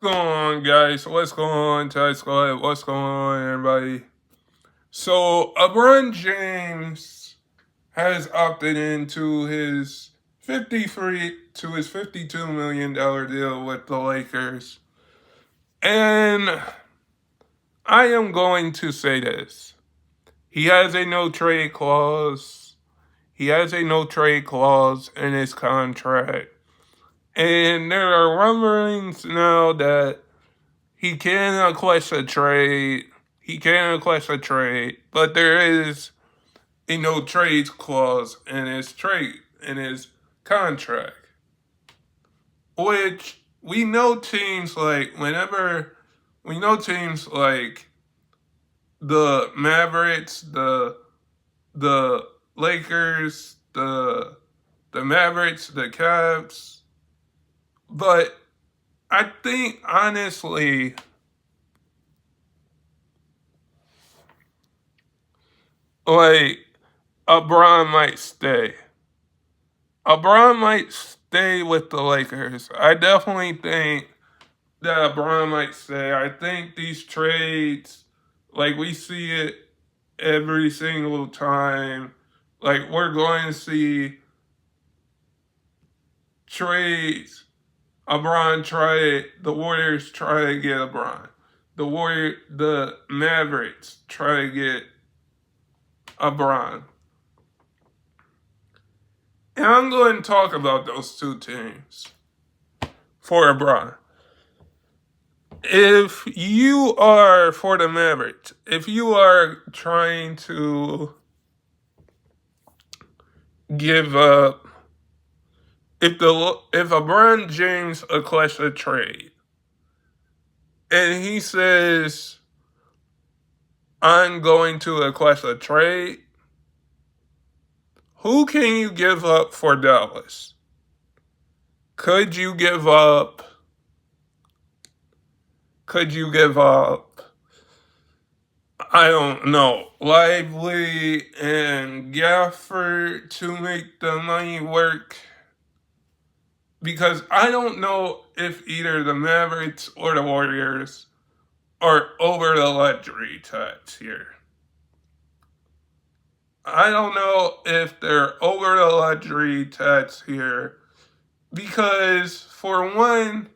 What's going on, guys? What's going on, Ty Squad? What's going on, everybody? So, LeBron James has opted into his 52 million dollar deal with the Lakers, and I am going to say this: he has a no trade clause. He has a no trade clause in his contract, and there are rumblings now that he can request a trade. He can request a trade, but there is a no trades clause in his contract, which we know teams like the Mavericks, the Lakers, the Mavericks, the Cavs, but I think honestly like LeBron might stay. LeBron might stay with the Lakers. I definitely think that LeBron might stay. I think these trades, like we see it every single time, like we're going to see trades. LeBron the Warriors try to get LeBron. The Mavericks try to get LeBron. And I'm going to talk about those two teams for LeBron. If you are for the Mavericks, if you are trying to give up, if LeBron James requests a trade, and he says, "I'm going to request a trade," who can you give up for Dallas? Could you give up? I don't know, Lively and Gafford to make the money work? Because I don't know if either the Mavericks or the Warriors are over the luxury tax here. I don't know if they're over the luxury tax here because, for one,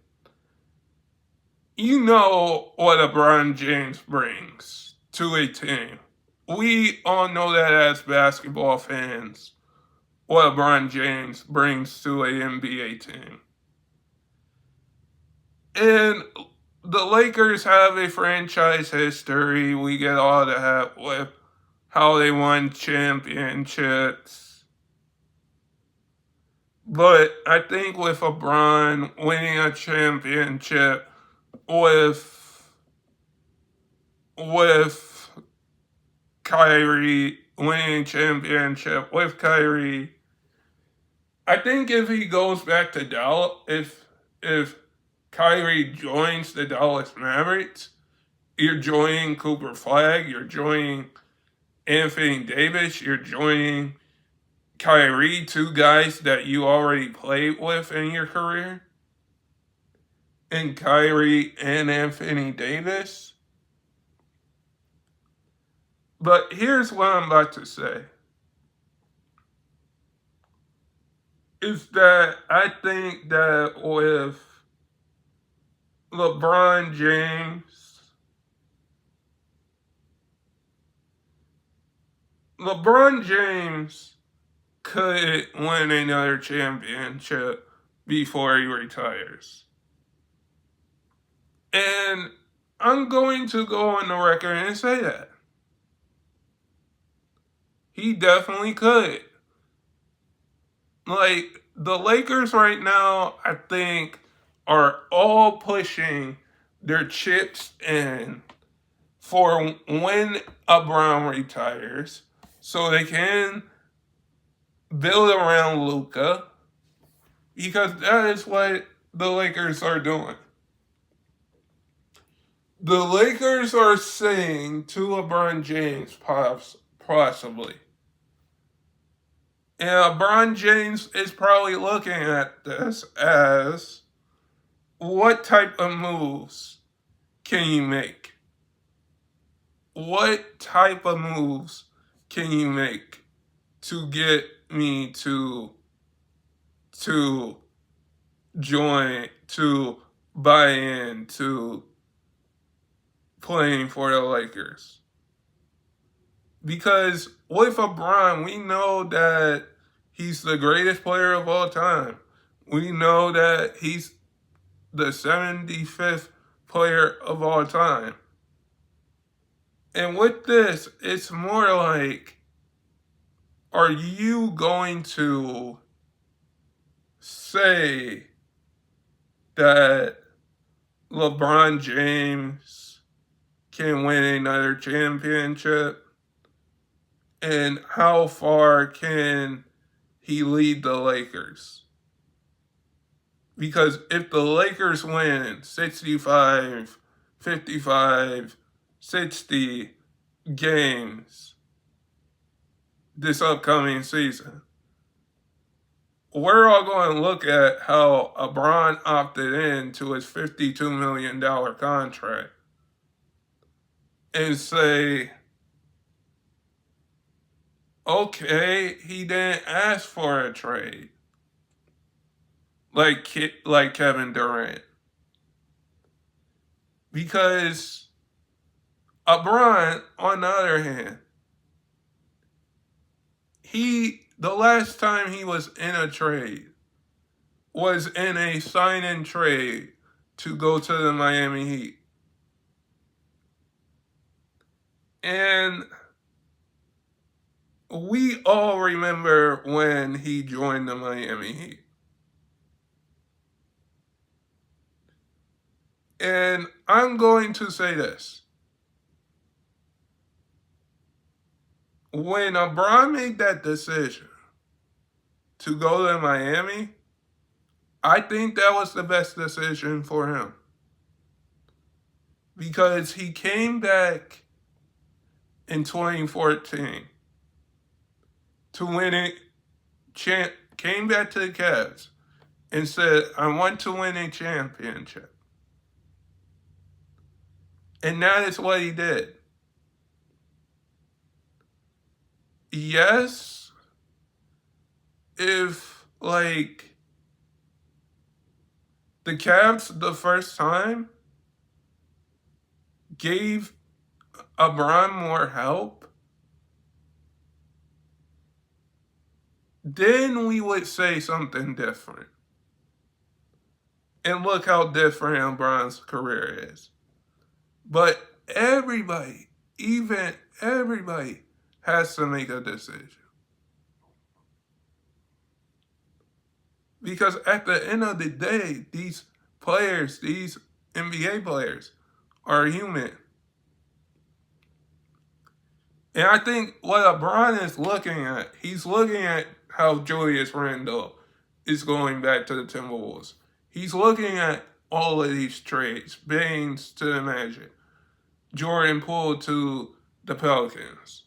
you know what LeBron James brings to a team. We all know that as basketball fans, what LeBron James brings to an NBA team. And the Lakers have a franchise history. We get all that with how they won championships. But I think with LeBron winning a championship with Kyrie winning a championship with Kyrie, I think if he goes back to Dallas, if Kyrie joins the Dallas Mavericks, you're joining Cooper Flag, you're joining Anthony Davis, you're joining Kyrie, two guys that you already played with in your career, and Kyrie and Anthony Davis. But here's what I'm about to say. Is that I think that with LeBron James could win another championship before he retires. And I'm going to go on the record and say that. He definitely could. Like, the Lakers right now, I think, are all pushing their chips in for when LeBron retires so they can build around Luka, because that is what the Lakers are doing. The Lakers are saying to LeBron James, possibly. And LeBron James is probably looking at this as, what type of moves can you make? What type of moves can you make to get me to join, to buy in to playing for the Lakers? Because with LeBron, we know that he's the greatest player of all time. We know that he's the 75th player of all time. And with this, it's more like, are you going to say that LeBron James can win another championship? And how far can he lead the Lakers? Because if the Lakers win 65, 55, 60 games this upcoming season, we're all going to look at how LeBron opted in to his $52 million contract and say, okay, he didn't ask for a trade like Kevin Durant. Because LeBron, on the other hand, the last time he was in a trade was in a sign-in trade to go to the Miami Heat. And we all remember when he joined the Miami Heat. And I'm going to say this. When LeBron made that decision to go to Miami, I think that was the best decision for him. Because he came back in 2014 to win it, came back to the Cavs and said, I want to win a championship. And that is what he did. Yes, if, like, the Cavs the first time gave LeBron more help, then we would say something different. And look how different LeBron's career is. But everybody, even everybody, has to make a decision. Because at the end of the day, these players, these NBA players, are human. And I think what LeBron is looking at, he's looking at how Julius Randle is going back to the Timberwolves. He's looking at all of these trades, Baines to the Magic, Jordan Poole to the Pelicans.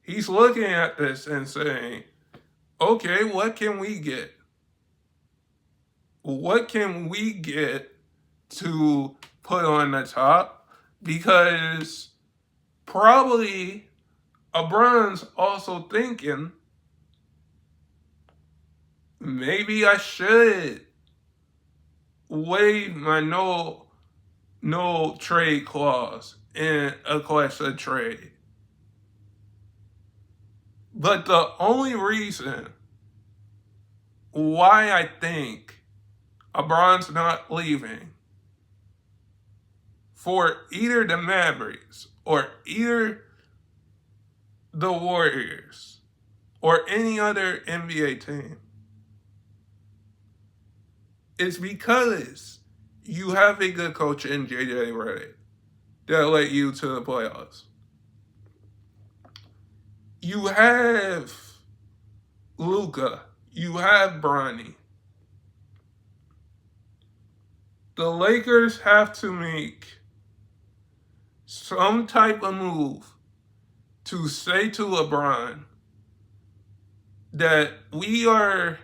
He's looking at this and saying, okay, what can we get? What can we get to put on the top? Because probably LeBron's also thinking, maybe I should waive my no trade clause in a class of trade. But the only reason why I think LeBron's not leaving for either the Mavericks or either the Warriors or any other NBA team is because you have a good coach in JJ Redick that led you to the playoffs. You have Luka. You have Bronny. The Lakers have to make some type of move to say to LeBron that we are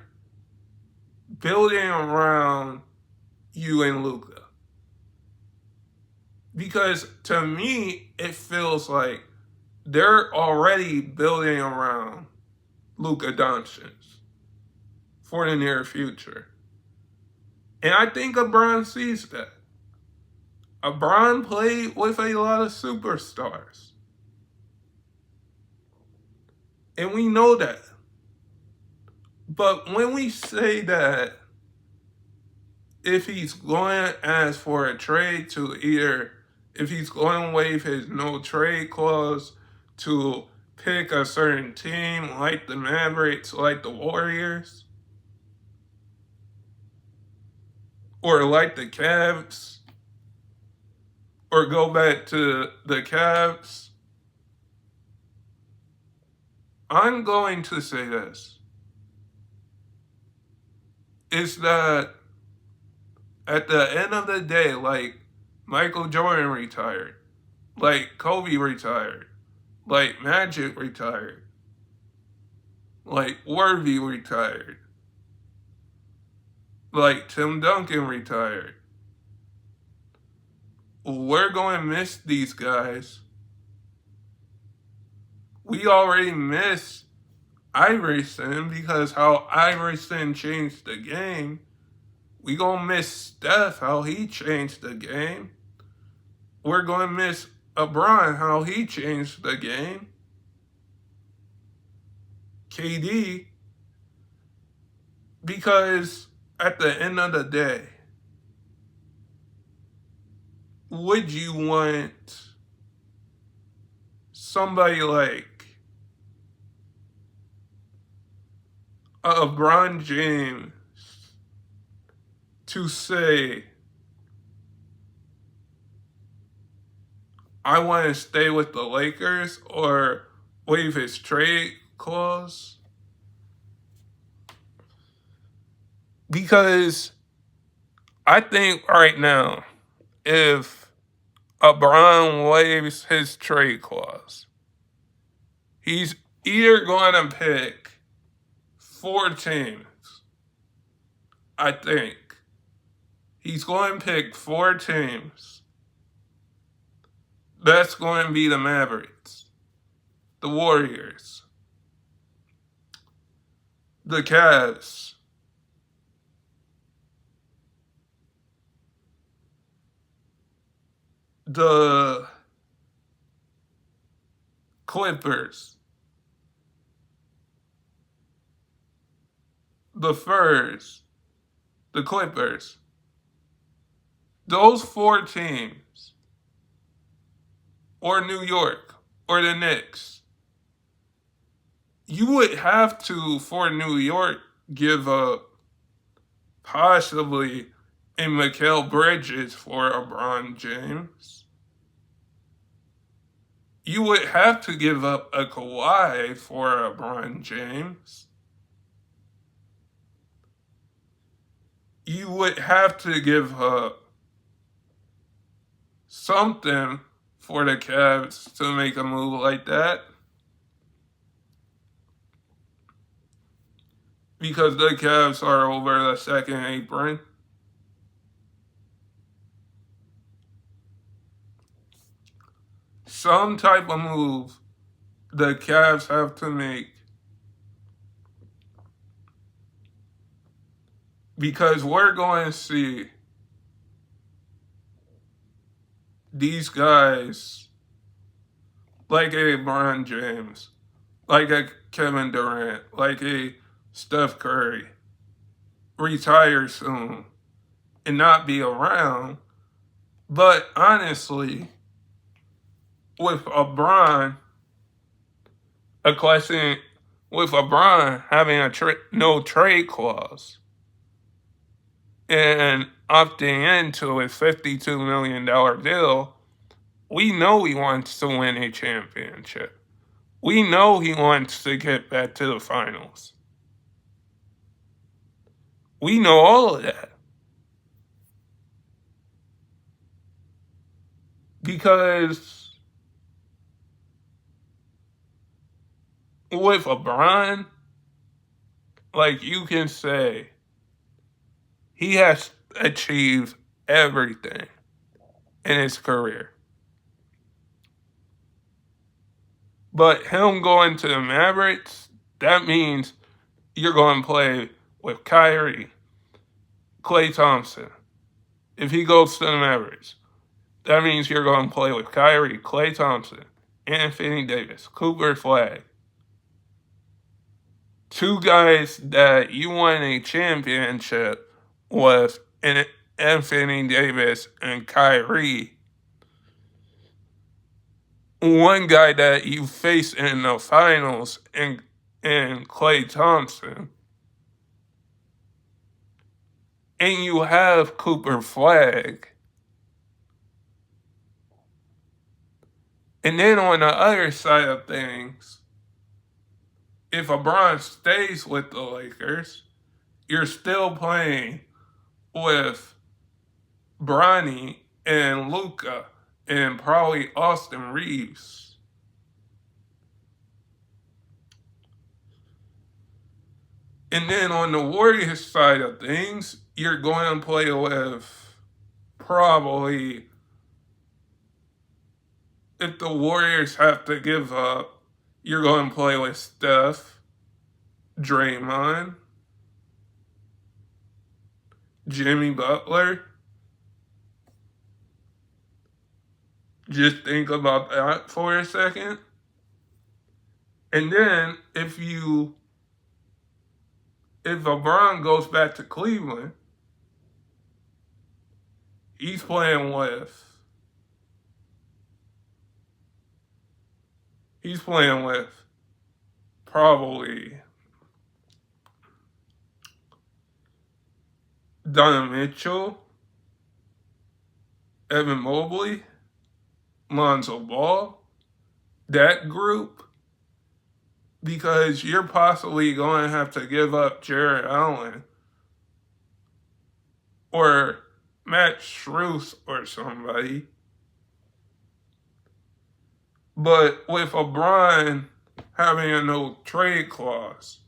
building around you and Luka. Because to me, it feels like they're already building around Luka Doncic for the near future. And I think LeBron sees that. LeBron played with a lot of superstars. And we know that. But when we say that if he's going to ask for a trade to either, if he's going to waive his no trade clause to pick a certain team like the Mavericks, like the Warriors, or like the Cavs, or go back to the Cavs, I'm going to say this. Is that at the end of the day, like Michael Jordan retired, like Kobe retired, like Magic retired, like Worthy retired, like Tim Duncan retired. We're going to miss these guys. We already miss Iverson because how Iverson changed the game. We gonna miss Steph, how he changed the game. We're gonna miss LeBron, how he changed the game. KD, because at the end of the day, would you want somebody like LeBron James to say, I want to stay with the Lakers or waive his trade clause? Because I think right now, if LeBron waives his trade clause, he's either going to pick 4 teams. I think he's going to pick 4 teams. That's going to be the Mavericks, the Warriors, the Cavs, the Clippers, the Spurs, the Clippers. Those 4 teams, or New York, or the Knicks, you would have to, for New York, give up possibly a Mikal Bridges for LeBron James. You would have to give up a Kawhi for LeBron James. You would have to give up something for the Cavs to make a move like that. Because the Cavs are over the second apron. Some type of move the Cavs have to make. Because we're going to see these guys like a LeBron James, like a Kevin Durant, like a Steph Curry retire soon and not be around. But honestly, with LeBron, a question with LeBron having a no trade clause and opting into a $52 million deal, we know he wants to win a championship. We know he wants to get back to the finals. We know all of that. Because with LeBron, like you can say, he has achieved everything in his career. But him going to the Mavericks, that means you're going to play with Kyrie, Klay Thompson. If he goes to the Mavericks, that means you're going to play with Kyrie, Klay Thompson, Anthony Davis, Cooper Flag. Two guys that you won a championship with in Anthony Davis and Kyrie. One guy that you faced in the finals in Klay Thompson. And you have Cooper Flag. And then on the other side of things, if LeBron stays with the Lakers, you're still playing with Bronny and Luka and probably Austin Reeves. And then on the Warriors side of things, you're going to play with probably, if the Warriors have to give up, you're going to play with Steph, Draymond, Jimmy Butler. Just think about that for a second. And then if LeBron goes back to Cleveland, he's playing with probably Donovan Mitchell, Evan Mobley, Lonzo Ball, that group, because you're possibly going to have to give up Jared Allen or Matt Strus or somebody. But with LeBron having a no trade clause,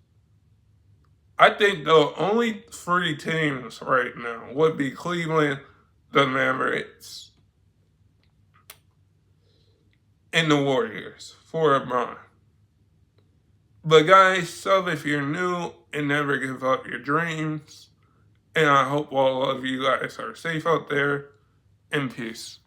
I think the only three teams right now would be Cleveland, the Mavericks, and the Warriors for LeBron. But guys, sub if you're new and never give up your dreams. And I hope all of you guys are safe out there. And peace.